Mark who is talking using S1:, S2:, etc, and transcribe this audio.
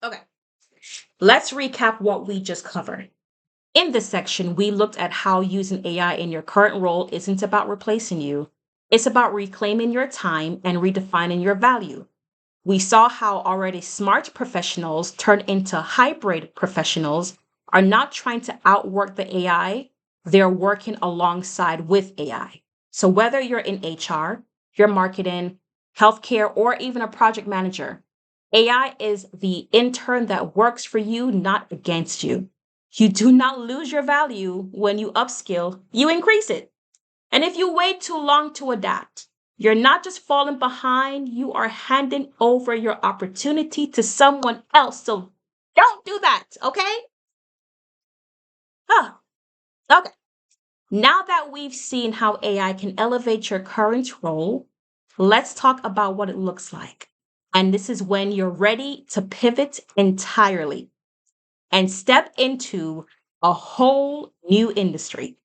S1: Okay, let's recap what we just covered. In this section, we looked at how using AI in your current role isn't about replacing you, it's about reclaiming your time and redefining your value. We saw how already smart professionals turned into hybrid professionals are not trying to outwork the AI, they're working alongside with AI. So whether you're in HR, you're marketing, healthcare, or even a project manager, AI is the intern that works for you, not against you. You do not lose your value when you upskill, you increase it. And if you wait too long to adapt, you're not just falling behind, you are handing over your opportunity to someone else. So don't do that, okay? Huh. Okay. Now that we've seen how AI can elevate your current role, let's talk about what it looks like. And this is when you're ready to pivot entirely and step into a whole new industry.